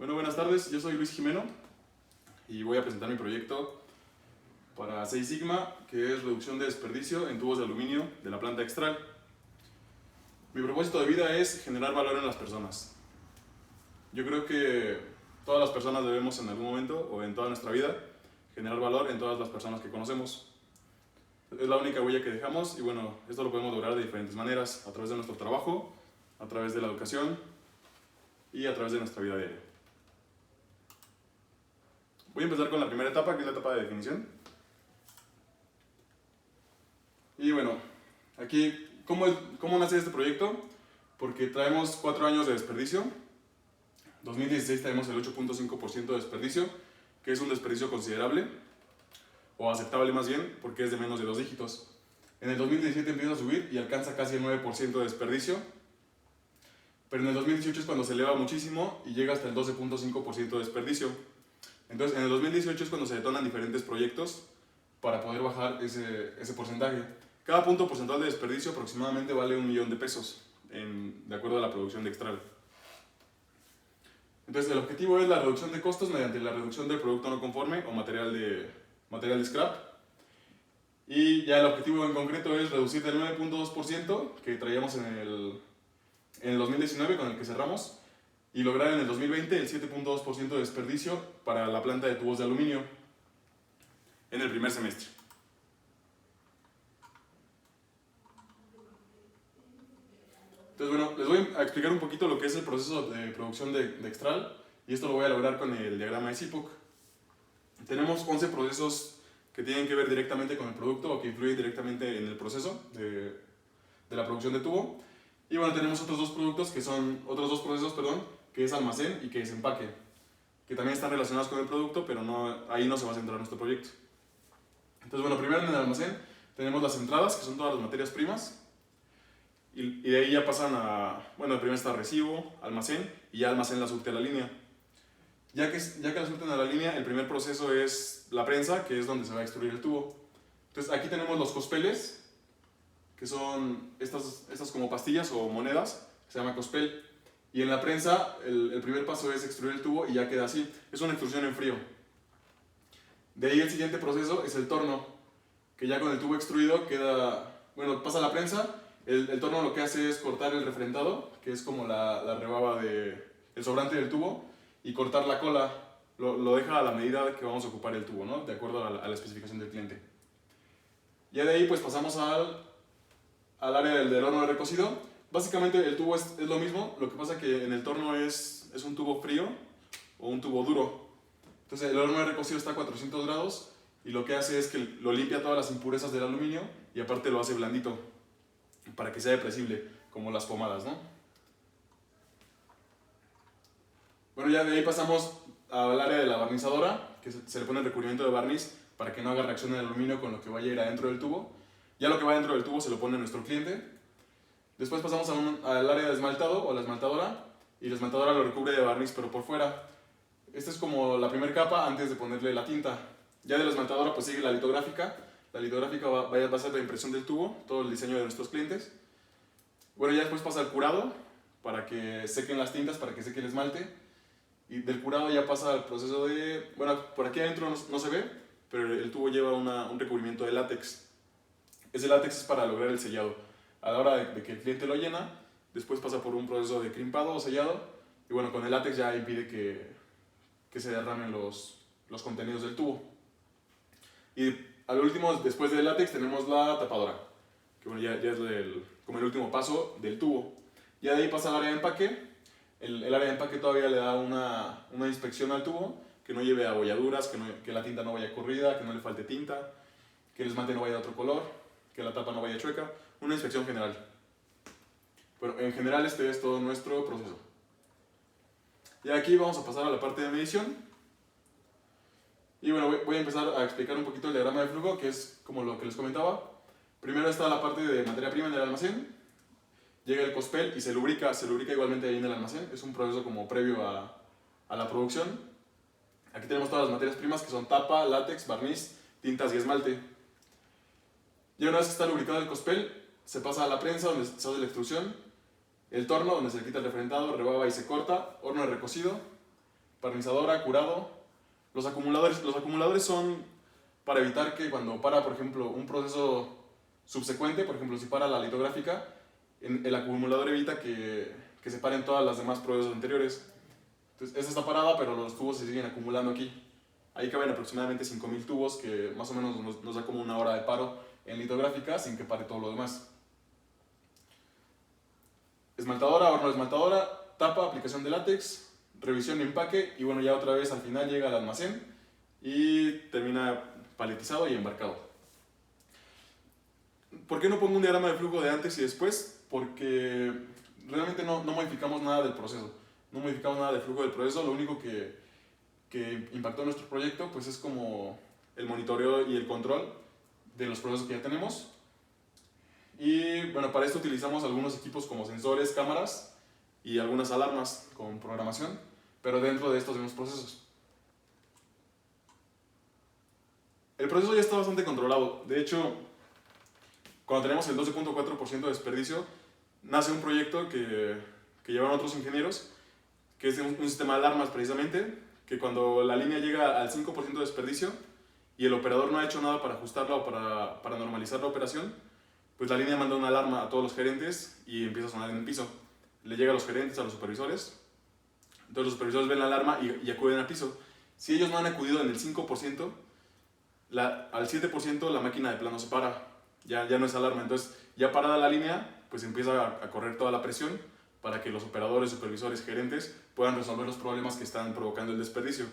Bueno, buenas tardes, yo soy Luis Jimeno y voy a presentar mi proyecto para Seis Sigma, que es reducción de desperdicio en tubos de aluminio de la planta Extral. Mi propósito de vida es generar valor en las personas. Yo creo que todas las personas debemos en algún momento o en toda nuestra vida generar valor en todas las personas que conocemos. Es la única huella que dejamos y bueno, esto lo podemos lograr de diferentes maneras, a través de nuestro trabajo, a través de la educación y a través de nuestra vida diaria. Voy a empezar con la primera etapa, que es la etapa de definición. Y bueno, aquí, ¿cómo nace este proyecto? Porque traemos 4 años de desperdicio. 2016 tenemos el 8.5% de desperdicio, que es un desperdicio considerable, o aceptable más bien, porque es de menos de 2 dígitos. En el 2017 empieza a subir y alcanza casi el 9% de desperdicio, pero en el 2018 es cuando se eleva muchísimo y llega hasta el 12.5% de desperdicio. Entonces, en el 2018 es cuando se detonan diferentes proyectos para poder bajar ese porcentaje. Cada punto porcentual de desperdicio aproximadamente vale 1 millón de pesos, de acuerdo a la producción de Extral. Entonces, el objetivo es la reducción de costos mediante la reducción del producto no conforme o material de scrap. Y ya el objetivo en concreto es reducir del 9.2% que traíamos en el 2019 con el que cerramos, y lograr en el 2020 el 7.2% de desperdicio para la planta de tubos de aluminio en el primer semestre. Entonces, bueno, les voy a explicar un poquito lo que es el proceso de producción de Extral, y esto lo voy a lograr con el diagrama de Zipuc. Tenemos 11 procesos que tienen que ver directamente con el producto o que influyen directamente en el proceso de la producción de tubo. Y bueno, tenemos otros dos procesos, que es almacén y que es empaque, que también están relacionados con el producto, pero ahí no se va a centrar nuestro proyecto. Entonces, bueno, primero en el almacén tenemos las entradas, que son todas las materias primas, y de ahí ya pasan bueno, primero está recibo, almacén, y ya almacén la surte a la línea. Ya que la surten a la línea, el primer proceso es la prensa, que es donde se va a extruir el tubo. Entonces, aquí tenemos los cospeles, que son estas como pastillas o monedas, que se llama cospel. Y en la prensa, el primer paso es extruir el tubo y ya queda así. Es una extrusión en frío. De ahí el siguiente proceso es el torno, que ya con el tubo extruido pasa la prensa. El torno lo que hace es cortar el refrendado, que es como la rebaba el sobrante del tubo, y cortar la cola. Lo deja a la medida que vamos a ocupar el tubo, ¿no? De acuerdo a la especificación del cliente. Ya de ahí pues pasamos al área del horno de recocido. Básicamente el tubo es lo mismo, lo que pasa que en el torno es un tubo frío o un tubo duro. Entonces el horno de recocido está a 400 grados y lo que hace es que lo limpia todas las impurezas del aluminio y aparte lo hace blandito para que sea depresible, como las pomadas, ¿no? Bueno, ya de ahí pasamos al área de la barnizadora, que se le pone el recubrimiento de barniz para que no haga reacción el aluminio con lo que vaya a ir adentro del tubo. Ya lo que va dentro del tubo se lo pone nuestro cliente. Después pasamos al área de esmaltado o la esmaltadora, y la esmaltadora lo recubre de barniz pero por fuera. Esta es como la primera capa antes de ponerle la tinta. Ya de la esmaltadora pues sigue la litográfica. La litográfica va a ser la impresión del tubo, todo el diseño de nuestros clientes. Bueno, ya después pasa al curado para que sequen las tintas, para que seque el esmalte. Y del curado ya pasa al proceso de... Bueno, por aquí adentro no se ve, pero el tubo lleva un recubrimiento de látex. Ese látex es para lograr el sellado. A la hora de que el cliente lo llena, después pasa por un proceso de crimpado o sellado, y bueno, con el látex ya impide que se derramen los contenidos del tubo. Y al último, después del látex, tenemos la tapadora, que bueno, ya es como el último paso del tubo. Ya de ahí pasa al área de empaque. El área de empaque todavía le da una inspección al tubo, que no lleve abolladuras, que la tinta no vaya corrida, que no le falte tinta, que el esmalte no vaya de otro color, que la tapa no vaya chueca. Una inspección general. Bueno, en general este es todo nuestro proceso. Y aquí vamos a pasar a la parte de medición. Y bueno, voy a empezar a explicar un poquito el diagrama de flujo, que es como lo que les comentaba. Primero está la parte de materia prima en el almacén. Llega el cospel y se lubrica igualmente ahí en el almacén. Es un proceso como previo a la producción. Aquí tenemos todas las materias primas, que son tapa, látex, barniz, tintas y esmalte. Y una vez que está lubricado el cospel, se pasa a la prensa, donde se hace la extrusión, el torno, donde se le quita el refrendado, rebaba y se corta, horno de recocido, barnizadora, curado. Los acumuladores son para evitar que cuando para, por ejemplo, un proceso subsecuente, por ejemplo, si para la litográfica, el acumulador evita que se paren todas las demás procesos anteriores. Entonces, esta está parada, pero los tubos se siguen acumulando aquí. Ahí caben aproximadamente 5000 tubos, que más o menos nos da como una hora de paro en litográfica sin que pare todo lo demás. Esmaltadora, horno de esmaltadora, tapa, aplicación de látex, revisión de empaque y bueno, ya otra vez al final llega al almacén y termina paletizado y embarcado. ¿Por qué no pongo un diagrama de flujo de antes y después? Porque realmente no modificamos nada del proceso, no modificamos nada del flujo del proceso, lo único que impactó nuestro proyecto pues es como el monitoreo y el control de los procesos que ya tenemos. Y bueno, para esto utilizamos algunos equipos como sensores, cámaras y algunas alarmas con programación, pero dentro de estos mismos procesos. El proceso ya está bastante controlado. De hecho, cuando tenemos el 12.4% de desperdicio, nace un proyecto que llevan otros ingenieros, que es un sistema de alarmas precisamente, que cuando la línea llega al 5% de desperdicio y el operador no ha hecho nada para ajustarla o para normalizar la operación, pues la línea manda una alarma a todos los gerentes y empieza a sonar en el piso. Le llega a los gerentes, a los supervisores. Entonces los supervisores ven la alarma y acuden al piso. Si ellos no han acudido en el 5%, al 7% la máquina de plano se para. Ya no es alarma. Entonces ya parada la línea, pues empieza a correr toda la presión para que los operadores, supervisores, gerentes puedan resolver los problemas que están provocando el desperdicio.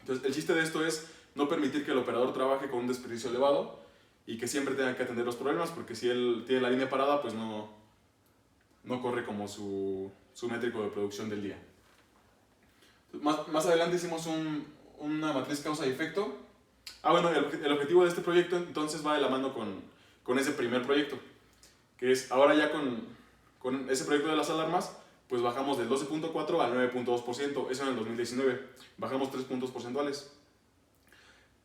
Entonces el chiste de esto es no permitir que el operador trabaje con un desperdicio elevado y que siempre tenga que atender los problemas, porque si él tiene la línea parada, pues no corre como su métrico de producción del día. Más adelante hicimos una matriz causa y efecto. Bueno, el objetivo de este proyecto entonces va de la mano con ese primer proyecto, que es ahora ya con ese proyecto de las alarmas, pues bajamos del 12.4 al 9.2%, eso en el 2019, bajamos 3 puntos porcentuales.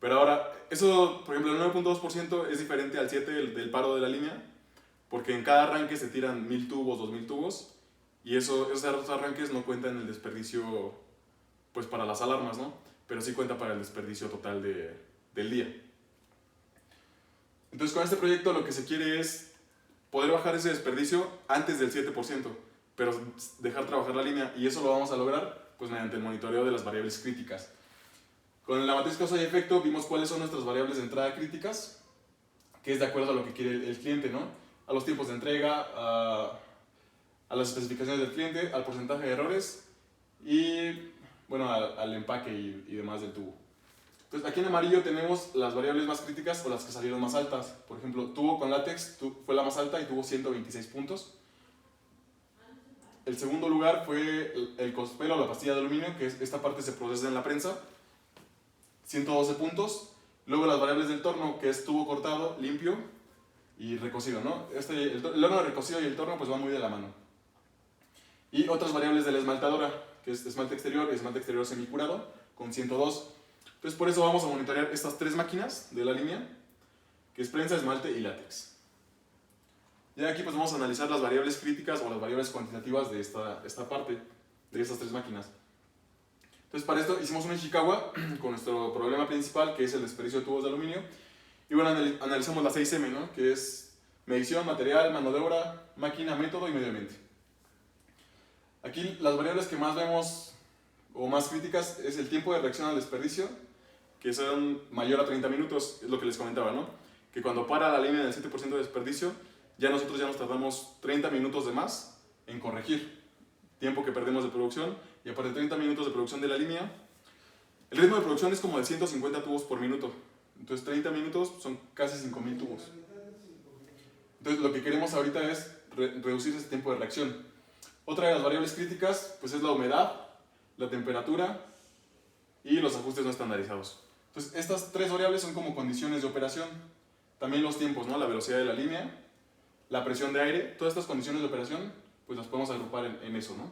Pero ahora, eso, por ejemplo, el 9.2% es diferente al 7% del paro de la línea, porque en cada arranque se tiran 1000 tubos, 2000 tubos, y esos arranques no cuentan en el desperdicio pues para las alarmas, ¿no? Pero sí cuenta para el desperdicio total del día. Entonces con este proyecto lo que se quiere es poder bajar ese desperdicio antes del 7%, pero dejar trabajar la línea, y eso lo vamos a lograr pues mediante el monitoreo de las variables críticas. Con la matriz causa y efecto vimos cuáles son nuestras variables de entrada críticas, que es de acuerdo a lo que quiere el cliente, ¿no? A los tiempos de entrega, a las especificaciones del cliente, al porcentaje de errores y bueno, al empaque y demás del tubo. Entonces aquí en amarillo tenemos las variables más críticas o las que salieron más altas. Por ejemplo, tubo con látex fue la más alta y tuvo 126 puntos. El segundo lugar fue el cospel o la pastilla de aluminio, que esta parte se procesa en la prensa, 112 puntos. Luego las variables del torno, que es tubo cortado, limpio y recocido, ¿no? El horno de recocido y el torno pues van muy de la mano. Y otras variables de la esmaltadora, que es esmalte exterior semicurado, con 102. Entonces por eso vamos a monitorear estas tres máquinas de la línea, que es prensa, esmalte y látex. Ya aquí pues vamos a analizar las variables críticas o las variables cuantitativas de esta parte, de estas tres máquinas. Entonces para esto hicimos un Ishikawa con nuestro problema principal, que es el desperdicio de tubos de aluminio. Y bueno, analizamos las 6M, ¿no? Que es medición, material, mano de obra, máquina, método y medio ambiente. Aquí las variables que más vemos o más críticas es el tiempo de reacción al desperdicio, que son mayor a 30 minutos, es lo que les comentaba, ¿no? Que cuando para la línea del 7% de desperdicio, nosotros ya nos tardamos 30 minutos de más en corregir tiempo que perdemos de producción, y aparte de 30 minutos de producción de la línea, el ritmo de producción es como de 150 tubos por minuto. Entonces 30 minutos son casi 5000 tubos. Entonces lo que queremos ahorita es reducir ese tiempo de reacción. Otra de las variables críticas pues es la humedad, la temperatura y los ajustes no estandarizados. Entonces estas tres variables son como condiciones de operación. También los tiempos, ¿no? La velocidad de la línea, la presión de aire, todas estas condiciones de operación pues las podemos agrupar en eso, ¿no?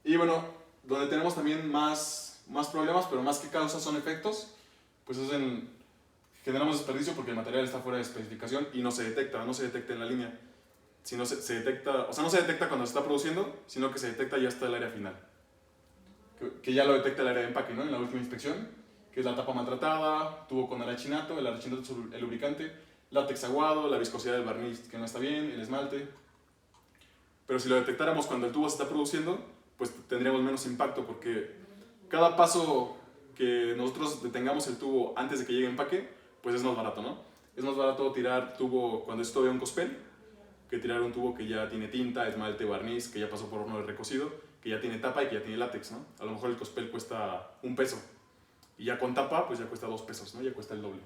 Y bueno, donde tenemos también más problemas, pero más que causas son efectos, pues es generamos desperdicio porque el material está fuera de especificación y no se detecta en la línea. Si no se detecta, o sea, no se detecta cuando se está produciendo, sino que se detecta ya hasta el área final. que ya lo detecta el área de empaque, ¿no? En la última inspección, que es la tapa maltratada, tubo con arachinato, el arachinato es el lubricante, látex aguado, la viscosidad del barniz que no está bien, el esmalte. Pero si lo detectáramos cuando el tubo se está produciendo, pues tendríamos menos impacto, porque cada paso que nosotros detengamos el tubo antes de que llegue a empaque, pues es más barato, ¿no? Es más barato tirar tubo cuando es todavía un cospel, que tirar un tubo que ya tiene tinta, esmalte, barniz, que ya pasó por horno de recocido, que ya tiene tapa y que ya tiene látex, ¿no? A lo mejor el cospel cuesta $1, y ya con tapa, pues ya cuesta $2, ¿no? Ya cuesta el doble.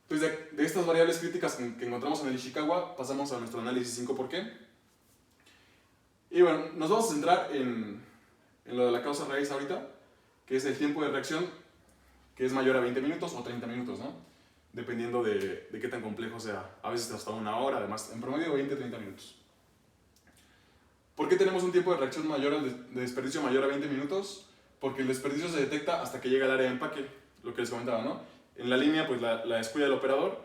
Entonces, de estas variables críticas que encontramos en el Ishikawa, pasamos a nuestro análisis 5 por qué. Y bueno, nos vamos a centrar en lo de la causa raíz ahorita, que es el tiempo de reacción, que es mayor a 20 minutos o 30 minutos, ¿no? Dependiendo de qué tan complejo sea. A veces hasta 1 hora, además, en promedio 20-30 minutos. ¿Por qué tenemos un tiempo de reacción mayor de desperdicio mayor a 20 minutos? Porque el desperdicio se detecta hasta que llega al área de empaque, lo que les comentaba, ¿no? En la línea, pues la descuida el operador,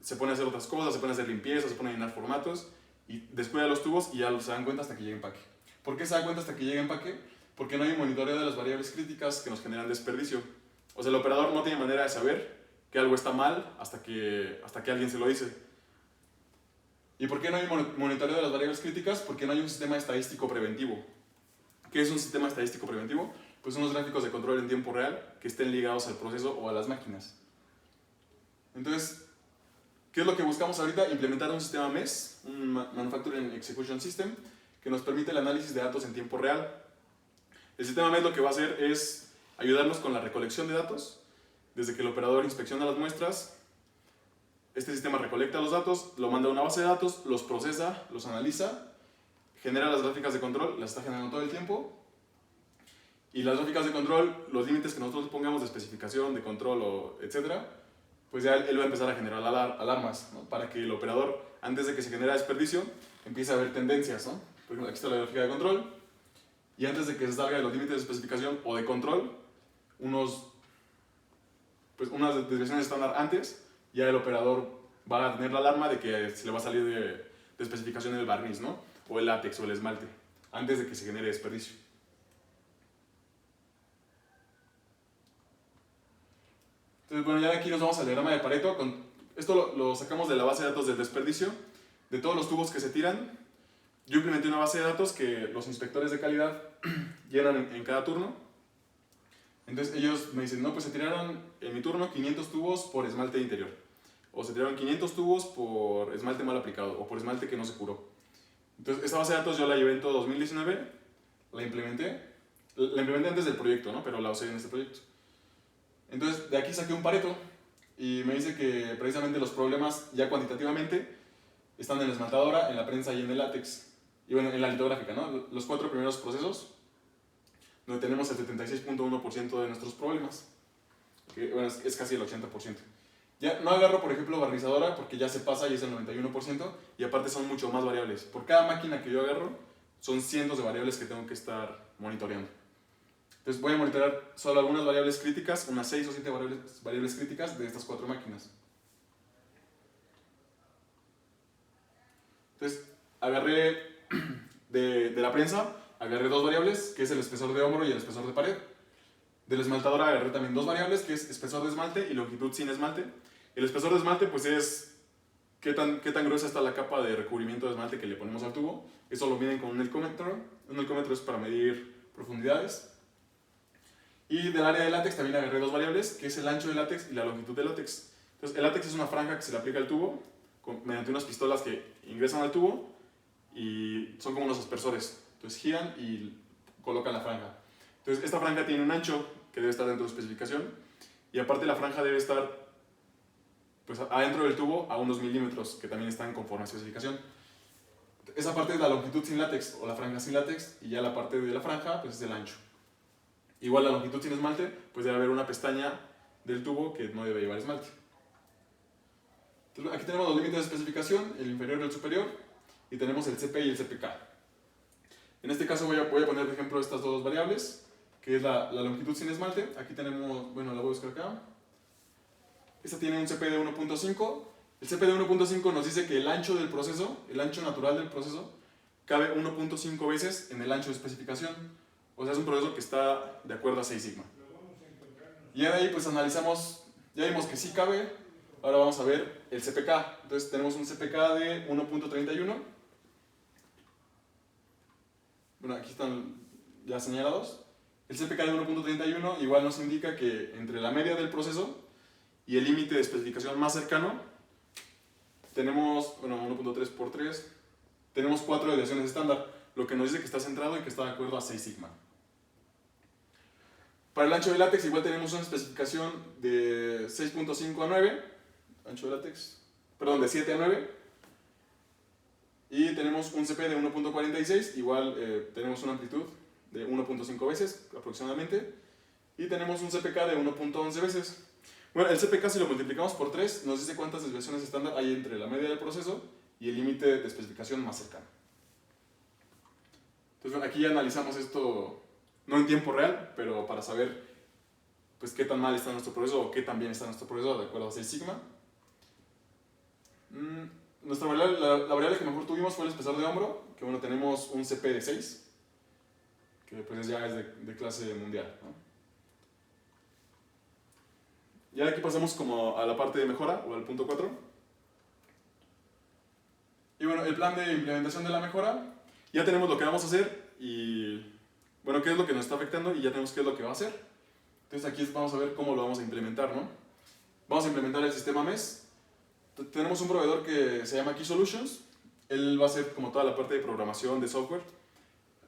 se pone a hacer otras cosas, se pone a hacer limpieza, se pone a llenar formatos, y descuida los tubos y ya se dan cuenta hasta que llegue a empaque. ¿Por qué se dan cuenta hasta que llegue a empaque? Porque no hay un monitoreo de las variables críticas que nos generan desperdicio. O sea, el operador no tiene manera de saber que algo está mal hasta que alguien se lo dice. ¿Y por qué no hay monitoreo de las variables críticas? Porque no hay un sistema estadístico preventivo. ¿Qué es un sistema estadístico preventivo? Pues unos gráficos de control en tiempo real que estén ligados al proceso o a las máquinas. Entonces, ¿qué es lo que buscamos ahorita? Implementar un sistema MES, un Manufacturing Execution System, que nos permite el análisis de datos en tiempo real. El sistema MES lo que va a hacer es ayudarnos con la recolección de datos. Desde que el operador inspecciona las muestras, este sistema recolecta los datos, lo manda a una base de datos, los procesa, los analiza, genera las gráficas de control, las está generando todo el tiempo. Y las gráficas de control, los límites que nosotros pongamos de especificación, de control, etc., pues ya él va a empezar a generar alarmas, ¿no? Para que el operador, antes de que se genere desperdicio, empiece a ver tendencias, ¿no? Por ejemplo, aquí está la gráfica de control, y antes de que se salga de los límites de especificación o de control, unas desviaciones estándar antes, ya el operador va a tener la alarma de que se le va a salir de especificación el barniz, ¿no? O el látex o el esmalte, antes de que se genere desperdicio. Entonces, bueno, ya de aquí nos vamos al diagrama de Pareto. Esto lo sacamos de la base de datos del desperdicio, de todos los tubos que se tiran. Yo implementé una base de datos que los inspectores de calidad llenan en cada turno. Entonces ellos me dicen, no, pues se tiraron en mi turno 500 tubos por esmalte interior. O se tiraron 500 tubos por esmalte mal aplicado o por esmalte que no se curó. Entonces esta base de datos yo la llevé en todo 2019, la implementé antes del proyecto, ¿no? Pero la usé en este proyecto. Entonces, de aquí saqué un Pareto y me dice que precisamente los problemas ya cuantitativamente están en la esmaltadora, en la prensa y en el látex. Y bueno, en la litográfica, ¿no? Los 4 primeros procesos, donde tenemos el 76.1% de nuestros problemas, que bueno, es casi el 80%. Ya no agarro, por ejemplo, barnizadora porque ya se pasa y es el 91%, y aparte son mucho más variables. Por cada máquina que yo agarro, son cientos de variables que tengo que estar monitoreando. Entonces voy a monitorear solo algunas variables críticas, unas 6 o 7 variables críticas de estas 4 máquinas. Entonces agarré de la prensa, agarré 2 variables, que es el espesor de hombro y el espesor de pared. De la esmaltadora agarré también 2 variables, que es espesor de esmalte y longitud sin esmalte. El espesor de esmalte pues es qué tan gruesa está la capa de recubrimiento de esmalte que le ponemos al tubo. Eso lo miden con un helcómetro. Un helcómetro es para medir profundidades. Y del área de látex también agarré 2 variables, que es el ancho del látex y la longitud del látex. Entonces, el látex es una franja que se le aplica al tubo mediante unas pistolas que ingresan al tubo y son como unos aspersores. Entonces, giran y colocan la franja. Entonces, esta franja tiene un ancho que debe estar dentro de especificación y aparte la franja debe estar pues, adentro del tubo a unos milímetros, que también están conforme a especificación. Esa parte es la longitud sin látex o la franja sin látex, y ya la parte de la franja pues, es el ancho. Igual la longitud sin esmalte, pues debe haber una pestaña del tubo que no debe llevar esmalte. Entonces, aquí tenemos los límites de especificación, el inferior y el superior, y tenemos el CP y el CPK. En este caso voy a poner de ejemplo estas 2 variables, que es la longitud sin esmalte. Aquí tenemos, bueno, la voy a buscar acá. Esta tiene un CP de 1.5. El CP de 1.5 nos dice que el ancho del proceso, el ancho natural del proceso, cabe 1.5 veces en el ancho de especificación. O sea, es un proceso que está de acuerdo a 6 sigma. Y ya de ahí pues analizamos, ya vimos que sí cabe. Ahora vamos a ver el CPK. Entonces tenemos un CPK de 1.31. Bueno, aquí están ya señalados. El CPK de 1.31 igual nos indica que entre la media del proceso y el límite de especificación más cercano tenemos, bueno, 1.3 por 3, tenemos 4 desviaciones estándar, lo que nos dice que está centrado y que está de acuerdo a 6 sigma. Para el ancho de látex igual tenemos una especificación de 6.5 a 9, ancho de látex, perdón, de 7 a 9, y tenemos un CP de 1.46, igual tenemos una amplitud de 1.5 veces aproximadamente, y tenemos un CPK de 1.11 veces. Bueno, el CPK si lo multiplicamos por 3 nos dice cuántas desviaciones estándar hay entre la media del proceso y el límite de especificación más cercano. Entonces, bueno, aquí ya analizamos esto, no en tiempo real, pero para saber pues, qué tan mal está nuestro proceso o qué tan bien está nuestro proceso de acuerdo a 6 sigma. Nuestra variable, la variable que mejor tuvimos fue el espesor de hombro, que bueno, tenemos un CP de 6, que pues ya es de clase mundial, ¿no? Ya de aquí pasamos como a la parte de mejora, o al punto 4. Y bueno, el plan de implementación de la mejora, ya tenemos lo que vamos a hacer y, bueno, qué es lo que nos está afectando y ya tenemos qué es lo que va a hacer. Entonces aquí vamos a ver cómo lo vamos a implementar, ¿no? Vamos a implementar el sistema MES. Tenemos un proveedor que se llama Key Solutions. Él va a hacer como toda la parte de programación de software.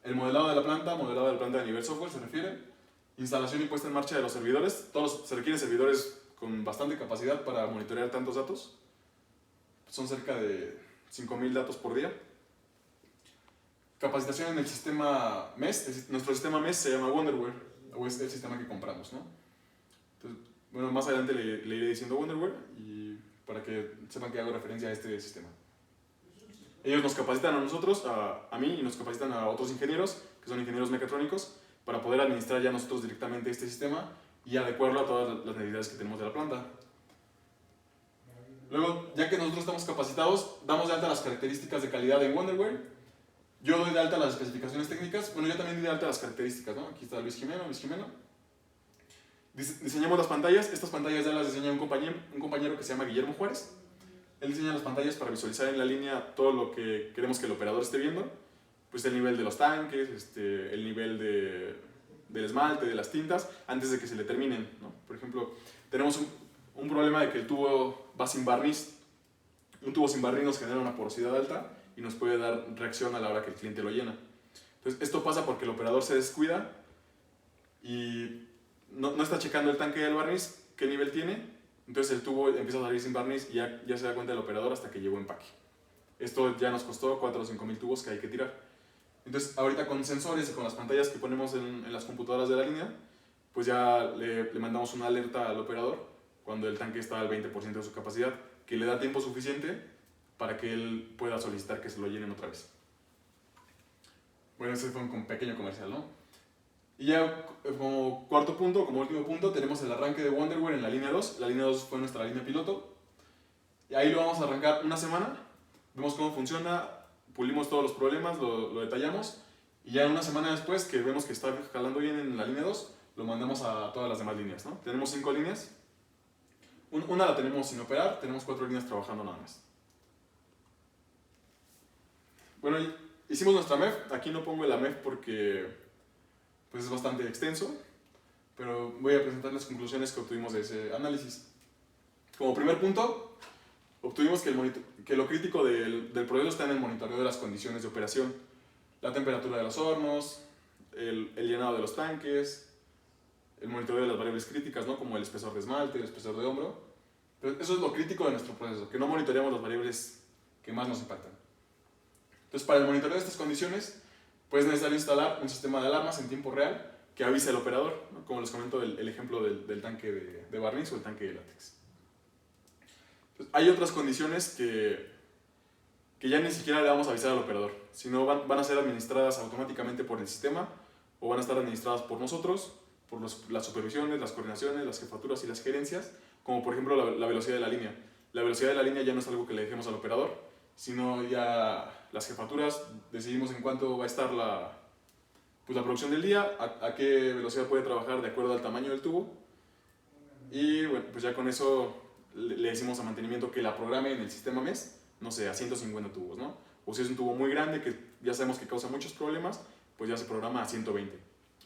El modelado de la planta a nivel software se refiere. Instalación y puesta en marcha de los servidores. Se requieren servidores con bastante capacidad para monitorear tantos datos. Son cerca de 5.000 datos por día. Capacitación en el sistema MES. Nuestro sistema MES se llama Wonderware, o es el sistema que compramos, ¿no? Entonces, bueno, más adelante le iré diciendo Wonderware y para que sepan que hago referencia a este sistema. Ellos nos capacitan a nosotros, a mí, y nos capacitan a otros ingenieros, que son ingenieros mecatrónicos, para poder administrar ya nosotros directamente este sistema y adecuarlo a todas las necesidades que tenemos de la planta. Luego, ya que nosotros estamos capacitados, damos de alta las características de calidad en Wonderware. Yo doy de alta las especificaciones técnicas. Bueno, yo también doy de alta las características, ¿no? Aquí está Luis Jimeno. Diseñamos las pantallas. Estas pantallas ya las diseña un compañero que se llama Guillermo Juárez. Él diseña las pantallas para visualizar en la línea todo lo que queremos que el operador esté viendo. Pues el nivel de los tanques, el nivel del esmalte, de las tintas, antes de que se le terminen, ¿no? Por ejemplo, tenemos un problema de que el tubo va sin barniz. Un tubo sin barniz nos genera una porosidad alta y nos puede dar reacción a la hora que el cliente lo llena. Entonces, esto pasa porque el operador se descuida y no está checando el tanque del barniz, qué nivel tiene. Entonces el tubo empieza a salir sin barniz y ya se da cuenta el operador hasta que llegó empaque. Esto ya nos costó 4 o 5 mil tubos que hay que tirar. Entonces, ahorita con sensores y con las pantallas que ponemos en las computadoras de la línea, pues ya le mandamos una alerta al operador cuando el tanque está al 20% de su capacidad, que le da tiempo suficiente para que él pueda solicitar que se lo llenen otra vez. Bueno, ese fue un pequeño comercial, ¿no? Y ya como cuarto punto, como último punto, tenemos el arranque de Wonderware en la línea 2. La línea 2 fue nuestra línea piloto. Y ahí lo vamos a arrancar una semana. Vemos cómo funciona, pulimos todos los problemas, lo detallamos. Y ya una semana después, que vemos que está jalando bien en la línea 2, lo mandamos a todas las demás líneas, ¿no? Tenemos 5 líneas. Una la tenemos sin operar, tenemos 4 líneas trabajando nada más. Bueno, hicimos nuestra MEF. Aquí no pongo la MEF porque pues es bastante extenso, pero voy a presentar las conclusiones que obtuvimos de ese análisis. Como primer punto, obtuvimos que lo crítico del proceso está en el monitoreo de las condiciones de operación, la temperatura de los hornos, el llenado de los tanques, el monitoreo de las variables críticas, ¿no? Como el espesor de esmalte, el espesor de hombro. Pero eso es lo crítico de nuestro proceso, que no monitoreamos las variables que más nos impactan. Entonces, para el monitoreo de estas condiciones, pues es necesario instalar un sistema de alarmas en tiempo real que avise al operador, ¿no? Como les comento el ejemplo del tanque de barniz o el tanque de látex. Entonces, hay otras condiciones que ya ni siquiera le vamos a avisar al operador, sino van a ser administradas automáticamente por el sistema o van a estar administradas por nosotros, por las supervisiones, las coordinaciones, las jefaturas y las gerencias, como por ejemplo la velocidad de la línea. La velocidad de la línea ya no es algo que le dejemos al operador, sino ya las jefaturas decidimos en cuánto va a estar pues, la producción del día, a qué velocidad puede trabajar de acuerdo al tamaño del tubo. Y bueno, pues ya con eso le decimos a mantenimiento que la programe en el sistema MES, no sé, a 150 tubos, ¿no? O si es un tubo muy grande que ya sabemos que causa muchos problemas, pues ya se programa a 120.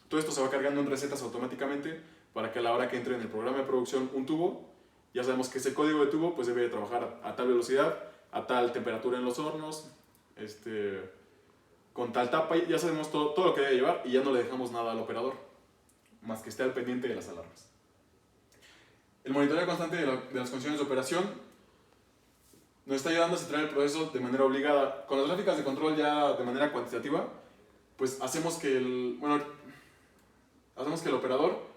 Todo esto se va cargando en recetas automáticamente para que a la hora que entre en el programa de producción un tubo, ya sabemos que ese código de tubo pues debe trabajar a tal velocidad, a tal temperatura en los hornos, con tal tapa, ya sabemos todo lo que debe llevar y ya no le dejamos nada al operador, más que esté al pendiente de las alarmas. El monitoreo constante de las condiciones de operación nos está ayudando a centrar el proceso de manera obligada. Con las gráficas de control ya de manera cuantitativa, pues hacemos que el operador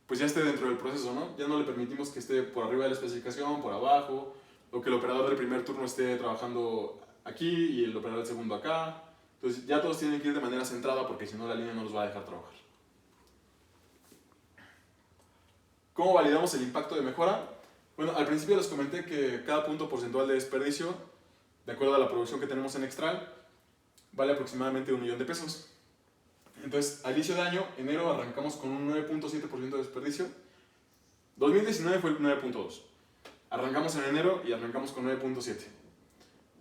pues ya esté dentro del proceso, ¿no? Ya no le permitimos que esté por arriba de la especificación, por abajo, o que el operador del primer turno esté trabajando aquí y el operador del segundo acá. Entonces ya todos tienen que ir de manera centrada porque si no la línea no los va a dejar trabajar. ¿Cómo validamos el impacto de mejora? Bueno, al principio les comenté que cada punto porcentual de desperdicio, de acuerdo a la producción que tenemos en Extral, vale aproximadamente 1 millón de pesos. Entonces, al inicio de año, enero, arrancamos con un 9.7% de desperdicio. 2019 fue el 9.2. Arrancamos en enero y arrancamos con 9.7.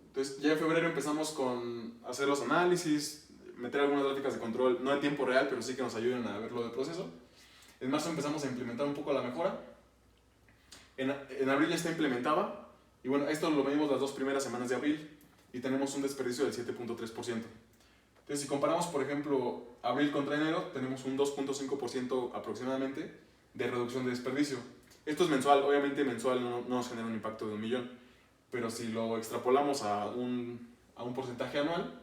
Entonces, ya en febrero empezamos con hacer los análisis, meter algunas gráficas de control, no en tiempo real, pero sí que nos ayuden a ver lo del proceso. En marzo empezamos a implementar un poco la mejora. En abril ya está implementada. Y bueno, esto lo medimos las 2 primeras semanas de abril y tenemos un desperdicio del 7.3%. Entonces, si comparamos, por ejemplo, abril contra enero, tenemos un 2.5% aproximadamente de reducción de desperdicio. Esto es mensual, obviamente mensual no nos genera un impacto de 1 millón, pero si lo extrapolamos a un porcentaje anual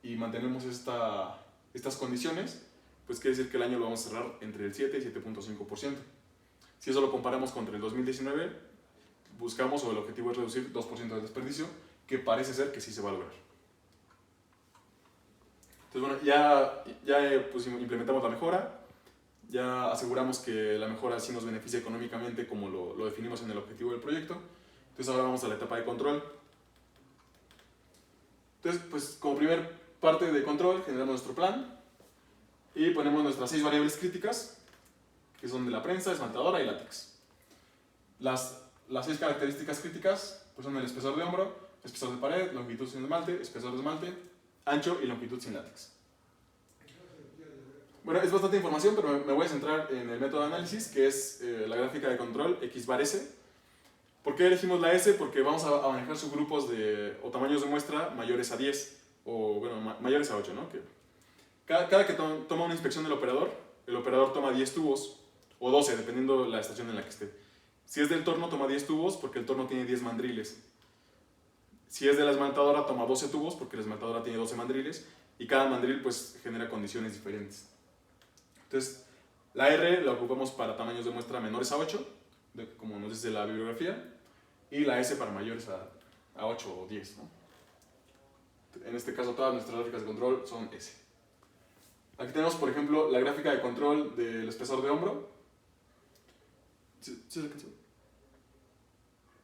y mantenemos estas condiciones, pues quiere decir que el año lo vamos a cerrar entre el 7 y 7.5%. Si eso lo comparamos contra el 2019, buscamos o el objetivo es reducir 2% de desperdicio, que parece ser que sí se va a lograr. Entonces, bueno, ya pues, implementamos la mejora, ya aseguramos que la mejora sí nos beneficia económicamente como lo definimos en el objetivo del proyecto. Entonces ahora vamos a la etapa de control. Entonces, pues como primer parte de control generamos nuestro plan y ponemos nuestras 6 variables críticas, que son de la prensa, esmaltadora y látex. Las 6 características críticas pues son el espesor de hombro, espesor de pared, longitud sin esmalte, espesor de esmalte, ancho y longitud sin látex. Bueno, es bastante información, pero me voy a centrar en el método de análisis, que es la gráfica de control X bar S. ¿Por qué elegimos la S? Porque vamos a manejar subgrupos o tamaños de muestra mayores a 10, o bueno, mayores a 8, ¿no? Que cada que toma una inspección del operador, el operador toma 10 tubos, o 12, dependiendo de la estación en la que esté. Si es del torno, toma 10 tubos, porque el torno tiene 10 mandriles. Si es de la esmaltadora, toma 12 tubos, porque la esmaltadora tiene 12 mandriles, y cada mandril pues genera condiciones diferentes. Entonces, la R la ocupamos para tamaños de muestra menores a 8, como nos dice la bibliografía, y la S para mayores a 8 o 10, ¿no? En este caso, todas nuestras gráficas de control son S. Aquí tenemos, por ejemplo, la gráfica de control del espesor de hombro. ¿Sí se alcanzó?